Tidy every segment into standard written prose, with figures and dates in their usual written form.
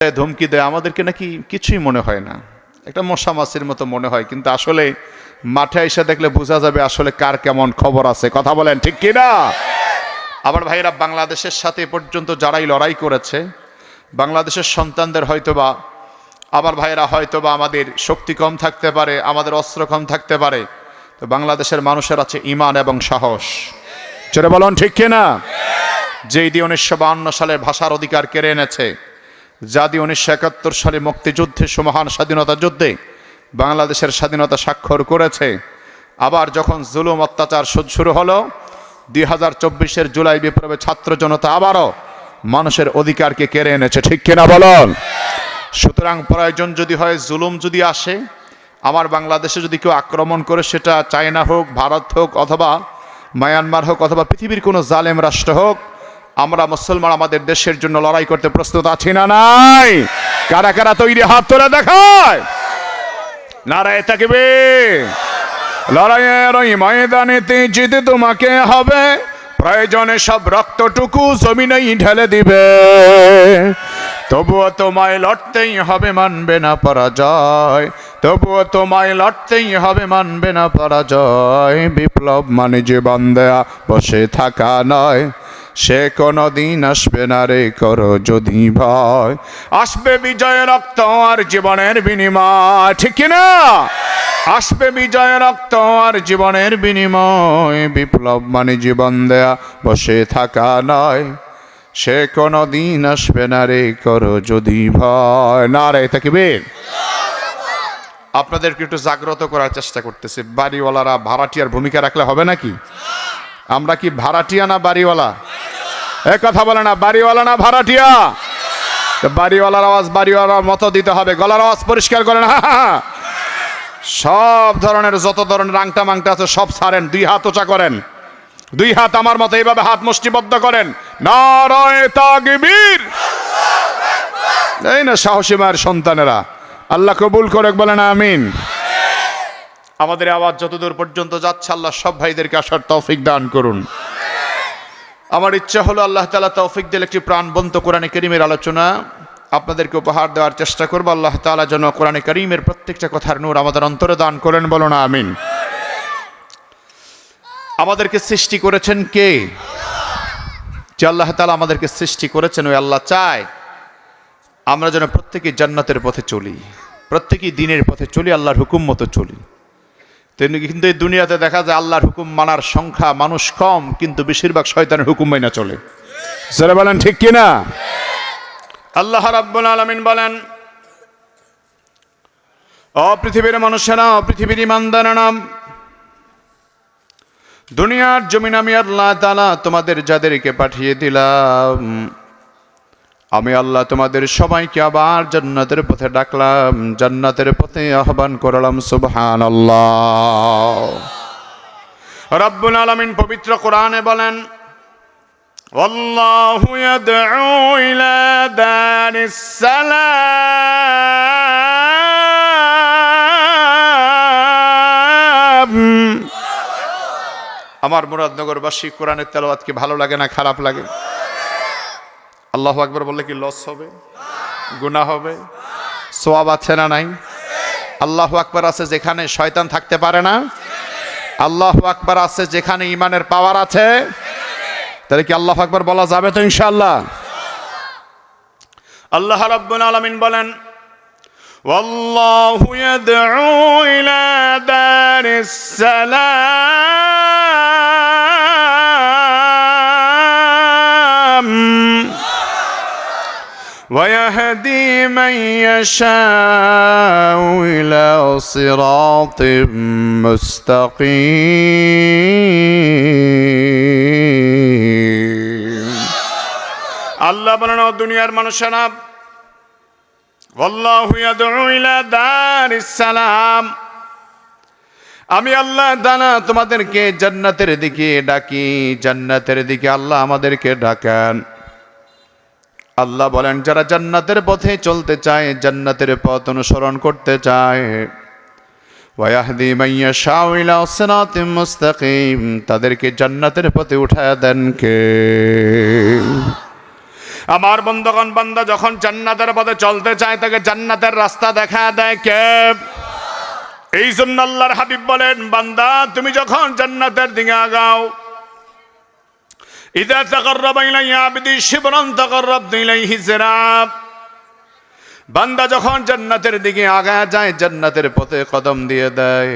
ধমকি দেয়, আমাদেরকে নাকি কিছুই মনে হয় না, একটা মশা মাছির মতো মনে হয়, কিন্তু আসলে মাঠে এসে দেখলে বোঝা যাবে আসলে কার কেমন খবর আছে। কথা বলেন ঠিক কিনা? আবার ভাইরা, বাংলাদেশের সাথে পর্যন্ত যারাই লড়াই করেছে, বাংলাদেশের সন্তানদের হয়তোবা, আবার ভাইরা হয়তোবা আমাদের শক্তি কম থাকতে পারে, আমাদের অস্ত্র কম থাকতে পারে, তো বাংলাদেশের মানুষের আছে ঈমান এবং সাহস। জোরে বলুন ঠিক কিনা? যেই দিয়ে 1952 সালে ভাষার অধিকার কেড়ে এনেছে, যা দিয়ে 1971 সালে মুক্তিযুদ্ধে, সুমহান স্বাধীনতা যুদ্ধে বাংলাদেশের স্বাধীনতা স্বাক্ষর করেছে, আবার যখন জুলুম অত্যাচার শুরু হলো 2024-এর জুলাই বিপ্লবে ছাত্র জনতা আবারও মানুষের অধিকারকে কেড়ে এনেছে। ঠিক কিনা বলুন? সুতরাং প্রয়োজন যদি হয়, জুলুম যদি আসে, আমার বাংলাদেশে যদি কেউ আক্রমণ করে, সেটা চায়না হোক, ভারত হোক, অথবা মায়ানমার হোক, অথবা পৃথিবীর কোনো জালেম রাষ্ট্র হোক, আমরা মুসলমান আমাদের দেশের জন্য লড়াই করতে প্রস্তুত আছি না নাই? কারা কারা তৈরি? হাত তুলে দেখায়। নারায়ে তাকবীর। লড়াইয়ের ওই ময়দানেতে জিতে তোমাকে হবে, প্রয়োজনে সব রক্তটুকু জমিনেই ঢেলে দিবে, তবুও তোমায় লড়তেই হবে, মানবে না পরাজয়, তবুও তোমায় লড়তেই হবে, মানবে না পরাজয়। বিপ্লব মানে জীবন দেয়া, বসে থাকা নয়, সে কোনো দিন আসবে না রে, করো যদি ভয়। আসবে বিজয়, রক্ত আর জীবনের বিনিময়। ঠিক কিনা? আসবে বিজয়, রক্ত আর জীবনের বিনিময়। বিপ্লব মানে জীবন দেয়া, বসে থাকা নয়, সে কোনো দিন আসবে না রে, করো যদি ভয়। নারায়ে তাকবীর। আপনাদেরকে একটু জাগ্রত করার চেষ্টা করতেছি। বাড়িওয়ালারা ভাড়াটিয়ার ভূমিকা রাখলে হবে নাকি? আমরা কি ভাড়াটিয়া না বাড়িওয়ালা? কথা বলে না, বাড়িওয়ালা না ভাড়াটিয়া? বাড়িওয়ালার আওয়াজ বাড়িওয়ালার মতো দিতে হবে। গলার আওয়াজ পরিষ্কার করেন। সব ধরনের যত ধরনের আংটা মাংটা আছে সব ছাড়েন, দুই হাত উঁচা করেন, দুই হাত আমার মতো এইভাবে হাত মুষ্টিবদ্ধ করেন। নারায়ে তাকবীর। এই না সাহসী মায়ের সন্তানেরা, আল্লাহ কবুল করে বলেন আমিন। আমাদের আওয়াজ যতদূর পর্যন্ত যাচ্ছে, আল্লাহ সব ভাইদেরকে আসার তৌফিক দান করুন। আমার ইচ্ছা হলো আল্লাহ তাআলা তৌফিক দিলে একটি প্রাণবন্ত কোরআনে কারীমের আলোচনা আপনাদেরকে উপহার দেওয়ার চেষ্টা করব। আল্লাহ তাআলা যেন কোরআনে কারীমের প্রত্যেকটা কথার নূর আমাদের অন্তরে দান করেন, বলো না আমিন। আমাদেরকে সৃষ্টি করেছেন কে? যে আল্লাহ তাআলা আমাদেরকে সৃষ্টি করেছেন, ওই আল্লাহ চায় আমরা যেন প্রত্যেকেই জান্নাতের পথে চলি, প্রত্যেকেই দ্বীনের পথে চলি, আল্লাহর হুকুম মতো চলি। কিন্তু এই দুনিয়াতে দেখা যায় আল্লাহর হুকুম মানার সংখ্যা মানুষ কম, কিন্তু বেশিরভাগ শয়তানের হুকুম মাইনা চলে। যারা বলেন ঠিক কিনা? আল্লাহ রাব্বুল আলামিন বলেন, ও পৃথিবীর মানুষেরা, পৃথিবীর ঈমানদারেরা, দুনিয়ার জমিন আমি আল্লাহ তাআলা তোমাদের যাদেরকে পাঠিয়ে দিলাম, আমি আল্লাহ তোমাদের সবাইকে আবার জান্নাতের পথে ডাকলাম, জান্নাতের পথে আহ্বান করলাম। সুবহানাল্লাহ। রাব্বুল আলামিন পবিত্র কোরআনে বলেন, আল্লাহু ইয়াদউ ইলা দারিস সালাম। আমার মুরাদনগরবাসী, কোরআনের তেলাওয়াত কি ভালো লাগে না খারাপ লাগে? আল্লাহু আকবার বললে কি লস হবে? গুনাহ হবে? সওয়াব আছে না নাই? আল্লাহু আকবার আছে যেখানে শয়তান থাকতে পারে না, আল্লাহু আকবার আছে যেখানে ঈমানের পাওয়ার আছে। তাহলে কি আল্লাহু আকবার বলা যাবে তো ইনশাআল্লাহ? আল্লাহ রাব্বুল আলামিন বলেন, ওয়াল্লাহু ইয়াদউ ইলা দারিস সালাম ويهدي من يشاء إلى صراط مستقيم। আল্লাহ বলেন, দুনিয়ার মানুষেরা, আল্লাহু ইয়াদউ ইলা দারিস সালাম, আমি আল্লাহ তাআলা তোমাদেরকে জান্নাতের দিকে ডাকি, জান্নাতের দিকে আল্লাহ আমাদেরকে ডাকেন। আল্লাহ বলেন, যারা জান্নাতের পথে চলতে চায়, জান্নাতের পথ অনুসরণ করতে চায়, ওয়াহদি মান ইয়াশাউ ইলা সিরাতিম মুস্তাকিম, তাদেরকে জান্নাতের পথে উঠায়া দেন কে? আমার বন্ধুগণ, বান্দা যখন জান্নাতের পথে চলতে চায় তাকে জান্নাতের রাস্তা দেখা দেয় কে? এই জন্য আল্লাহর হাবিব বলেন, বান্দা তুমি যখন জান্নাতের দিকে আগাও, ইযা তাকাররাবা ইলাইয়া আবদি শিবরান তাকাররাবতু ইলাইহি যিরাব। বান্দা যখন জান্নাতের দিকে আগায় যায়, জান্নাতের পথে কদম দিয়ে দেয়,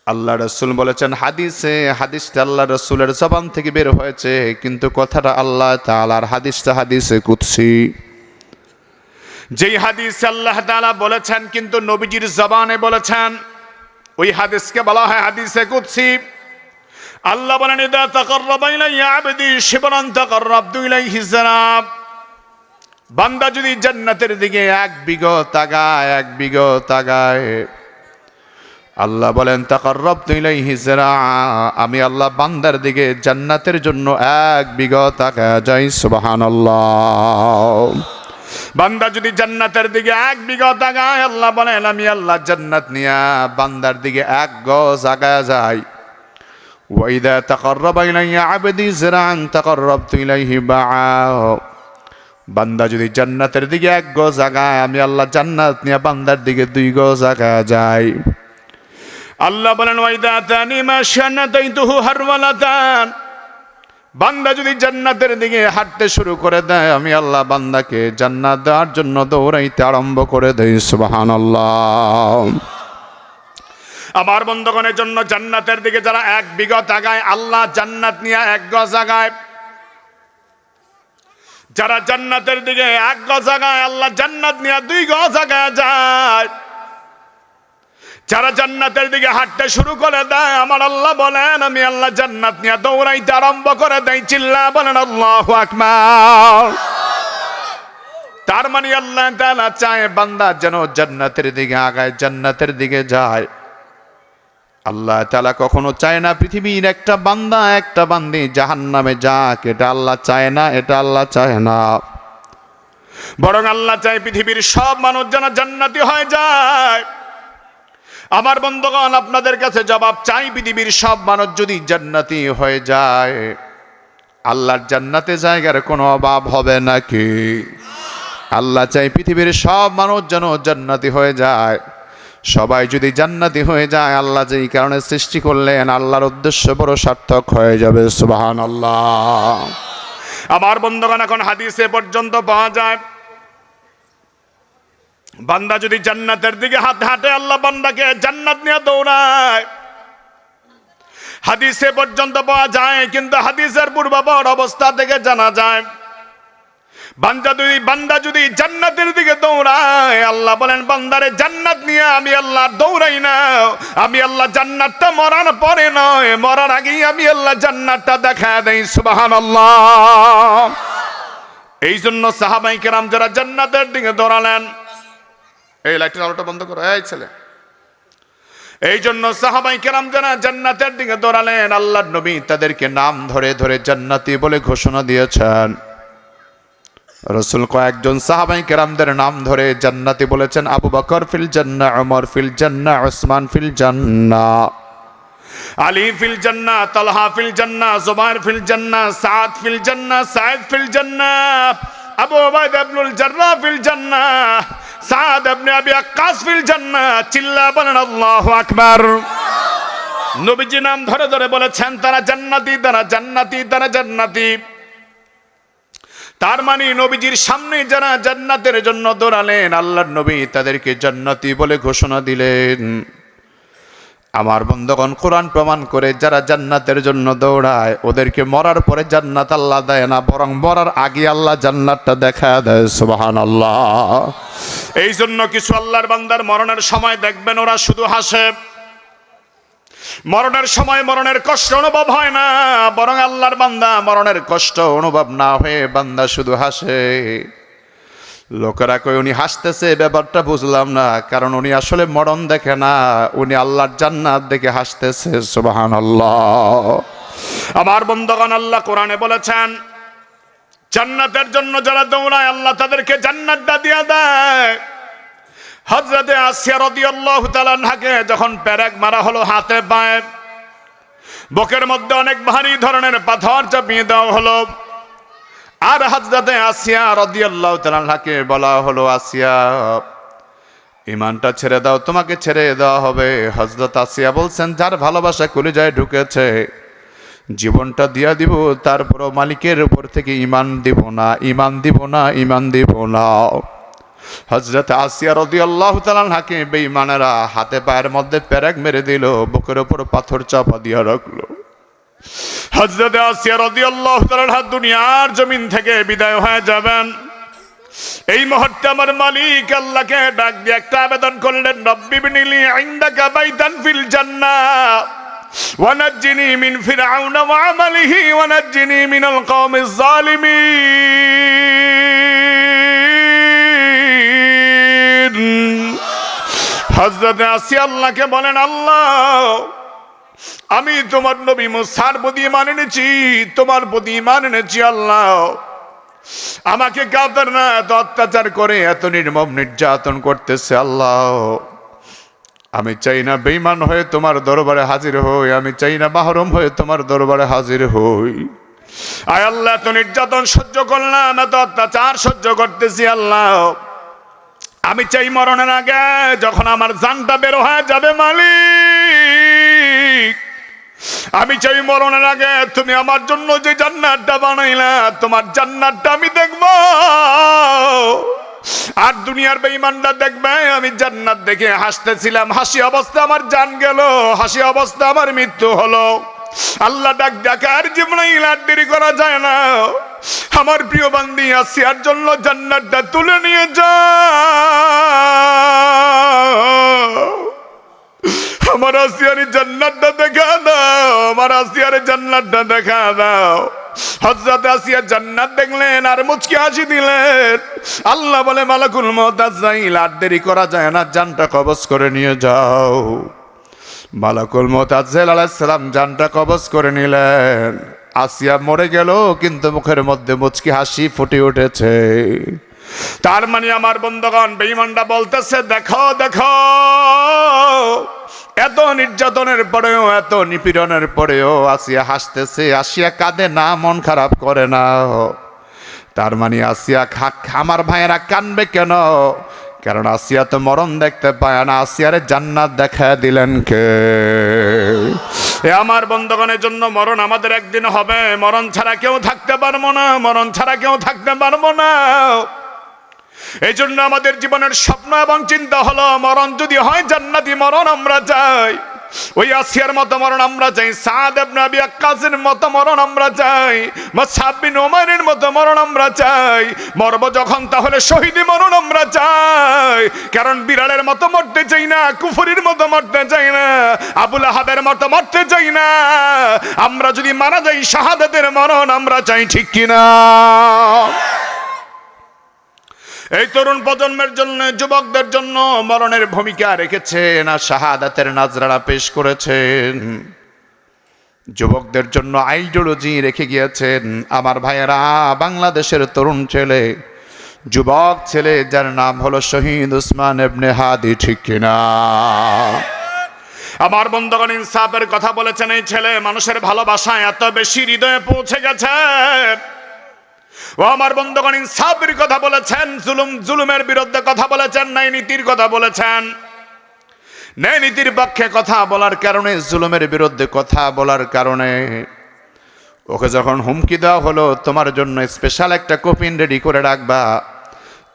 আল্লাহ রাসূল বলেছেন হাদিসে, হাদিসটা আল্লাহ রাসূলের জবান থেকে বের হয়েছে, কিন্তু কথাটা আল্লাহ তাআলার, হাদিসটা হাদিসে কুদসি। যেই হাদিস আল্লাহ তাআলা বলেছেন কিন্তু নবীজির জবানে বলেছেন, ওই হাদিসকে বলা হয় হাদিসে কুদসি। আল্লাহ বলেন, ইযা তাকাররাবা ইলাইয়া আবদি শিবরান তাকাররাবতু ইলাইহি যিরাব। বান্দা যদি জান্নাতের দিকে এক বিঘত আগায়, এক বিঘত আগায়, আল্লাহ বলেন তাকাররাবতু ইলাইহি যিরা, আমি আল্লাহ বান্দার দিকে জান্নাতের জন্য এক বিঘত আগায় যাই। সুবহানাল্লাহ। বান্দা যদি জান্নাতের দিকে এক বিঘত আগায়, আল্লাহ বলেন আমি আল্লাহ জান্নাত নিয়া বান্দার দিকে এক গজ আগায় যাই। ওয়া ইযা তাকাররাবা ইলাইয়া আবদি যিরান তাকাররাবতু ইলাইহি বাআ। বান্দা যদি জান্নাতের দিকে এক গজ আগায়, আমি আল্লাহ জান্নাত নিয়া বান্দার দিকে দুই গজ আগায় যাই। আল্লাহ বলেন, ওয়া ইযা আতানি মাশা'আন আতাইতুহু হারওয়ালাতান। বান্দা যদি জান্নাতের দিকে হাঁটতে শুরু করে দেয়, আমি আল্লাহ বান্দাকে জান্নাত দেওয়ার জন্য দৌড়াইতে আরম্ভ করে দেই। সুবহানাল্লাহ। আমার বন্ধুগণের জন্য জান্নাতের দিকে যারা এক বিঘত আগায়, আল্লাহ জান্নাত নিয়ে এক গজ আগায়। যারা জান্নাতের দিকে এক গজ আগায়, আল্লাহ জান্নাত নিয়ে দুই গজ আগায় যায়। যারা জান্নাতের দিকে হাঁটতে শুরু করে দেয়, আমার আল্লাহ বলেন আমি আল্লাহ জান্নাত নিয়ে দৌড়াইতে আরম্ভ করে দেই। চিল্লা বলেন আল্লাহু আকবার। তার মানে আল্লাহ তাআলা চায় বান্দা যেন জান্নাতের দিকে আগায়, জান্নাতের দিকে যায়। আল্লাহ তাআলা কখনো চায় না পৃথিবীর একটা বান্দা, একটা বান্দি জাহান্নামে যাক। এটা আল্লাহ চায় না, এটা আল্লাহ চায় না। বরং আল্লাহ চায় পৃথিবীর সব মানুষ যেন জান্নাতি হয়ে যায়। আমার বন্ধুগণ, আপনাদের কাছে জবাব চাই, পৃথিবীর সব মানুষ যদি জান্নাতি হয়ে যায়, আল্লাহর জান্নাতে জায়গার কোনো অভাব হবে নাকি? আল্লাহ চাই পৃথিবীর সব মানুষ যেন জান্নাতি হয়ে যায়। সবাই যদি জান্নাতি হয়ে যায়, আল্লাহ যেই কারণে সৃষ্টি করলেন, আল্লাহর উদ্দেশ্য বড় সার্থক হয়ে যাবে। সুবহানাল্লাহ। আমার বন্ধুগণ, এখন হাদিসে পর্যন্ত পাওয়া যায়, বান্দা যদি জান্নাতের দিকে হাত হাঁটে, আল্লাহ বান্দাকে জান্নাত নিয়ে দৌড়ায়। হাদিসে পর্যন্ত পাওয়া যায়, কিন্তু হাদিসের পূর্বাপর অবস্থা থেকে জানা যায় বান্দা যদি জান্নাতের দিকে দৌড়ায়, আল্লাহ বলেন বান্দারে জান্নাত নিয়ে আমি আল্লাহ দৌড়াই না। আমি আল্লাহ জান্নাতটা মরার পরে নয়, মরার আগেই আমি আল্লাহ জান্নাতটা দেখা দেই। সুবহানাল্লাহ। এই জন্য সাহাবায়ে কেরাম যারা জান্নাতের দিকে দৌড়ালেন, এই লাইটের আলোটা বন্ধ করো, এই ছেলে। এই জন্য সাহাবায়ে কেরাম যারা জান্নাতের দিকে দৌড়ালেন, আল্লাহর নবী তাদেরকে নাম ধরে ধরে জান্নাতি বলে ঘোষণা দিয়েছেন। রাসূল কয়েকজন সাহাবায়ে কেরামদের নাম ধরে জান্নাতি বলেছেন। আবু বকর ফিল জান্নাহ, ওমর ফিল জান্নাহ, উসমান ফিল জান্নাহ, আলী ফিল জান্নাহ, তালহা ফিল জান্নাহ, জুবাইর ফিল জান্নাহ, সাদ ফিল জান্নাহ, সাঈদ ফিল জান্নাহ, আবু উবাইদা ইবনুল জাররাহ ফিল জান্নাহ, সাদ ইবনে আবি ওয়াক্কাস ফিল জান্নাহ। চিল্লা বলেন আল্লাহু আকবার। নবীজি নাম ধরে ধরে বলেছেন তারা জান্নাতি, তারা জান্নাতি, তারা জান্নাতি। তার মানে নবীজির সামনে যারা জান্নাতের জন্য দৌড়ালেন, আল্লাহর নবী তাদেরকে জান্নাতি বলে ঘোষণা দিলেন। আমার বন্ধুগণ, কোরআন প্রমাণ করে যারা জান্নাতের জন্য দৌড়ায়, ওদেরকে মরার পরে জান্নাত আল্লাহ দেয় না, বরং মরার আগে আল্লাহ জান্নাতটা দেখা দেয়। সুবহানাল্লাহ। এই জন্য কিছু আল্লাহর বান্দার মরণের সময় দেখবেন ওরা শুধু হাসে। মরণের সময় মরণের কষ্ট অনুভব হয় না, বরং আল্লাহর বান্দা মরণের কষ্ট অনুভব না হয়ে বান্দা শুধু হাসে। লোকেরা কই উনি হাসতেছে, ব্যাপারটা বুঝলাম না, কারণ উনি আসলে মরণ দেখে না, উনি আল্লাহর জান্নাত দেখে হাসতেছে। সুবহানাল্লাহ। আমার বন্ধুগণ, আল্লাহ কোরআনে বলেছেন জান্নাতের জন্য যারা দৌড়ায়, আল্লাহ তাদেরকে জান্নাতটা দিয়ে দেয়। হযরতে আসিয়া রাদিয়াল্লাহু তাআলা আনহাকে যখন পেরেক মারা হলো হাতে পায়ে, বুকের মধ্যে অনেক ভারী ধরনের পাথর চাপিয়ে দেওয়া হলো। আর হযরতে আসিয়া রাদিয়াল্লাহু তাআলা আনহাকে বলা হলো, আসিয়া ঈমানটা ছেড়ে দাও, তোমাকে ছেড়ে দেওয়া হবে। হযরত আসিয়া বলছেন, যার ভালোবাসা কলিজায় ঢুকেছে জীবনটা দিয়া দিব, তারপরও মালিকের উপর থেকে ঈমান দিব না, ঈমান দিব না, ঈমান দিব না। হযরত আসিয়া রাদিয়াল্লাহু তাআলা আনহাকে বেঈমানেরা হাতে পায়ের মধ্যে পেরেক মেরে দিল, বুকের উপর পাথর চাপা দিয়া রাখলো। হযরত আসিয়া রাদিয়াল্লাহু তাআলা আনহা দুনিয়ার জমিন থেকে বিদায় হয়ে যাবেন। এই মুহূর্তে আমার মালিক আল্লাহকে ডাক দিয়ে একটা আবেদন করলেন, রব্বি বিনিলি ইনদাকা বাইতান ফিল জান্নাহ ওয়ানাজ্জিনি মিন ফিরআউনা ওয়া আমালিহি ওয়ানাজ্জিনি মিনাল কওমিজ জালিমিন। হযরত আসিয়া আল্লাহকে বলেন, আল্লাহ আমি তোমার নবী মুসার প্রতি ঈমান এনেছি, তোমার প্রতি ঈমান এনেছি। আল্লাহ আমাকে কাফেররা এত অত্যাচার করে, এত নির্মম নির্যাতন করতেছে। আল্লাহ আমি চাই না বেঈমান হয়ে তোমার দরবারে হাজির হই, আমি চাই না মাহরুম হয়ে তোমার দরবারে হাজির হই। আয় আল্লাহ, এত নির্যাতন সহ্য করলাম, এত অত্যাচার সহ্য করতেছি। আল্লাহ আমি চাই মরণের আগে যখন আমার জানটা বের হয়ে যাবে মালিক, আমি চাই মরণের আগে তুমি আমার জন্য যে জান্নাতটা বানাইলা, তোমার জান্নাতটা আমি দেখব। আর দুনিয়ার বেঈমানরা দেখবে আমি জান্নাত দেখে হাসতেছিলাম, হাসি অবস্থা আমার জান গেল, হাসি অবস্থা আমার মৃত্যু হলো। আল্লাহ ডাক ডাকার জিবরাইল, আর দেরি করা যায় না, আমার প্রিয় বান্দি আসিয়ার জন্য জান্নাতটা তুলে নিয়ে যাও। আমার আসিয়ার জান্নাতটা দেখা দাও, আমার আসিয়ার জান্নাতটা দেখা দাও। হযরত আসিয়া জান্নাত দেখলেন আর মুচকি হাসি দিলেন। আল্লাহ বলে, মালাকুল মউত আজরাইল, আর দেরি করা যায় না, জানটা কবজ করে নিয়ে যাও। মালাকুল মউত আজরাইল আলাইহিস সালাম জানটা কবজ করে নিলেন। আসিয়া মরে গেল, কিন্তু মুখের মধ্যে মুচকি হাসি ফুটে উঠেছে। তার মানে আমার বন্ধুগণ, বেঈমানরা বলতেছে, দেখো দেখো, এত নির্যাতনের পরেও, এত নিপীড়নের পরেও আসিয়া হাসতেছে, আসিয়া কাঁদে না, মন খারাপ করে না। তার মানে আসিয়া আমার ভাইয়েরা কানবে কেন? কারণ আসিয়া তো মরণ দেখতে পায় না, আসিয়ারে জান্নাত দেখা দিলেন কে? এ আমার বন্ধুগণের জন্য মরণ আমাদের একদিন হবে, মরণ ছাড়া কেউ থাকতে পারবো না, মরণ ছাড়া কেউ থাকতে পারবো না। এই জন্য আমাদের জীবনের স্বপ্ন এবং চিন্তা হলো, মরণ যদি হয় জান্নাতি মরণ আমরা চাই, ওই আসিয়ার মতো মরণ আমরা চাই, সাদ ইবনে আবি ওয়াক্কাসের মতো মরণ আমরা চাই, মুসআব বিন উমাইরের মতো মরণ আমরা চাই। মরব যখন তাহলে শহীদি মরণ আমরা চাই, কারণ বিড়ালের মতো মরতে চাই না, কুফরির মতো মরতে চাই না, আবু লাহাবের মতো মরতে চাই না। আমরা যদি মারা যাই শাহাদাতের মরণ আমরা চাই, ঠিক কিনা? এই তরুণ প্রজন্মের জন্য, যুবকদের জন্য মরণের ভূমিকা রেখেছেন আর শাহাদাতের নাজরানা পেশ করেছেন। যুবকদের জন্য আইডিওলজি রেখে গিয়েছেন। আমার ভাইয়েরা, বাংলাদেশের তরুণ ছেলে, যুবক ছেলে, যার নাম হলো শহীদ উসমান ইবনে হাদি, ঠিক কিনা? আমার বন্ধুগণ, ইনসাফের কথা বলেছেন। এই ছেলে মানুষের ভালোবাসায় এত বেশি হৃদয়ে পৌঁছে গেছে। ও আমার বন্ধুগণ, ইনসাফের কথা বলেছেন, জুলুমের বিরুদ্ধে কথা বলেছেন, ন্যায় নীতির কথা বলেছেন। ন্যায় নীতির পক্ষে কথা বলার কারণে, জুলুমের বিরুদ্ধে কথা বলার কারণে ওকে যখন হুমকি দেওয়া হলো, তোমার জন্য স্পেশাল একটা কফিন রেডি করে রাখবা,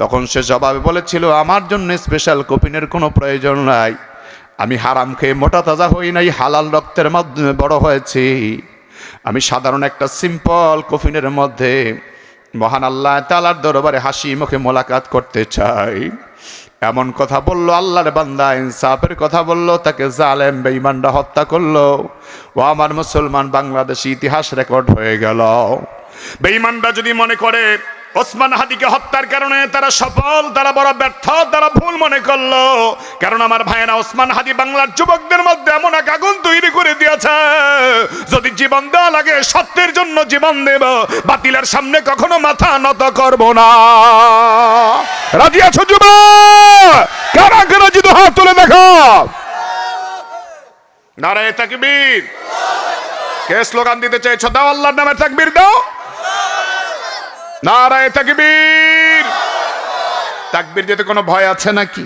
তখন সে জবাবে বলেছিল, আমার জন্য স্পেশাল কফিনের কোনো প্রয়োজন নাই, আমি হারাম খেয়ে মোটা তাজা হই নাই, হালাল রক্তের মাধ্যমে বড় হয়েছি, আমি সাধারণ একটা সিম্পল কফিনের মধ্যে মহান আল্লাহ তাআলার দরবারে হাসি মুখে মোলাকাত করতে চাই। এমন কথা বলল আল্লাহর বান্দা, ইনসাফের কথা বলল, তাকে জালেম বেঈমানরা হত্যা করলো। ও আমার মুসলমান, বাংলাদেশি ইতিহাস রেকর্ড হয়ে গেল। বেঈমানরা যদি মনে করে ওসমান হাদিকে হত্যার কারণে তারা সফল, তারা বড় ব্যর্থ, তারা ভুল মনে করলো। কারণ আমার ভাইয়েরা, ওসমান হাদি বাংলার যুবকদের মধ্যে এমন এক আগুন তৈরি করে দিয়েছে, যদি জীবন দেওয়া লাগে সত্যের জন্য জীবন দেব, বাতিলের সামনে কখনো মাথা নত করব না। রাজি আছো যুবক? কারা কারা যদি হাত তুলে দেখো। নারায়ে তাকবীর। কে স্লোগান দিতে চাইছো? দাও আল্লাহর নামে তাকবীর দাও। নারায়ে তাকবীর। তাকবীর দিতে কোনো ভয় আছে নাকি?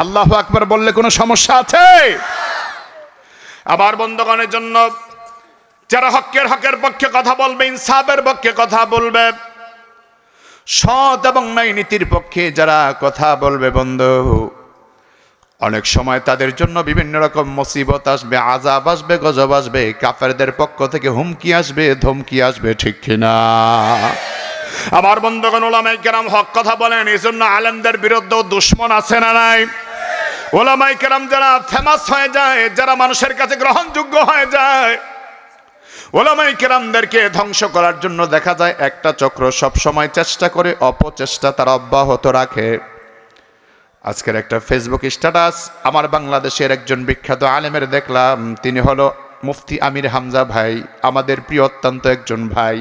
আল্লাহু আকবার বললে কোনো সমস্যা আছে? আবার বন্ধুগণের জন্য যারা হকের পক্ষে কথা বলবে, ইনসাফের পক্ষে কথা বলবে, সৎ এবং ন্যায় নীতির পক্ষে যারা কথা বলবে, বন্ধু অনেক সময় তাদের জন্য বিভিন্ন রকম মুসিবত আসবে, আযাব আসবে, গজব আসবে, কাফেরদের পক্ষ থেকে হুমকি আসবে, ধমকি আসবে, ঠিক কিনা? আমার বন্ধুগণ, উলামায়ে কেরাম হক কথা বলেন, এই জন্য আলেমদের বিরুদ্ধেও দুশমন আছে না নাই? উলামায়ে কেরাম যারা ফেমাস হয়ে যায়, যারা মানুষের কাছে গ্রহণযোগ্য হয়ে যায়, উলামায়ে কেরামদেরকে ধ্বংস করার জন্য দেখা যায় একটা চক্র সব সময় চেষ্টা করে, অপচেষ্টা তারা অব্যাহত রাখে। আজকের একটা ফেসবুক স্ট্যাটাস আমার বাংলাদেশের একজন বিখ্যাত আলেমের দেখলাম, তিনি হলো মুফতি আমির হামজা ভাই, আমাদের প্রিয় অত্যন্ত একজন ভাই।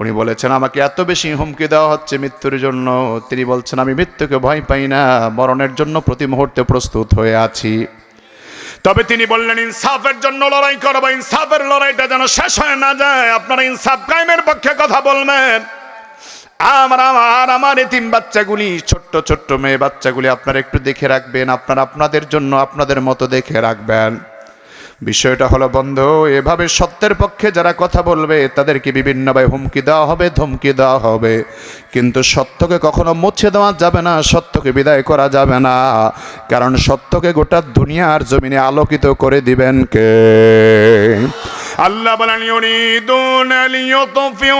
উনি বলেছেন আমাকে এত বেশি হুমকি দেওয়া হচ্ছে মৃত্যুর জন্য, তিনি বলছেন আমি মৃত্যুকে ভয় পাই না, মরণের জন্য প্রতি মুহূর্তে প্রস্তুত হয়ে আছি। তবে তিনি বললেন ইনসাফের জন্য লড়াই করবো, ইনসাফের লড়াইটা যেন শেষ হয়ে না যায়, আপনারা ইনসাফ কায়েমের পক্ষে কথা বলবেন। আমার এতিম বাচ্চাগুলি, ছোট্ট ছোট্ট মেয়ে বাচ্চাগুলি আপনারা একটু দেখে রাখবেন, আপনারা আপনাদের জন্য আপনাদের মতো দেখে রাখবেন। বিষয়টা হলো বন্ধু, এভাবে সত্যের পক্ষে যারা কথা বলবে তাদেরকে বিভিন্নভাবে হুমকি দেওয়া হবে, ধমকি দেওয়া হবে, কিন্তু সত্যকে কখনো মুছে দেওয়া যাবে না, সত্যকে বিদায় করা যাবে না, কারণ সত্যকে গোটা দুনিয়ার জমিনে আলোকিত করে দিবেন কে? আল্লাহ বলেন ইউরিদুনা লিইউতফিউ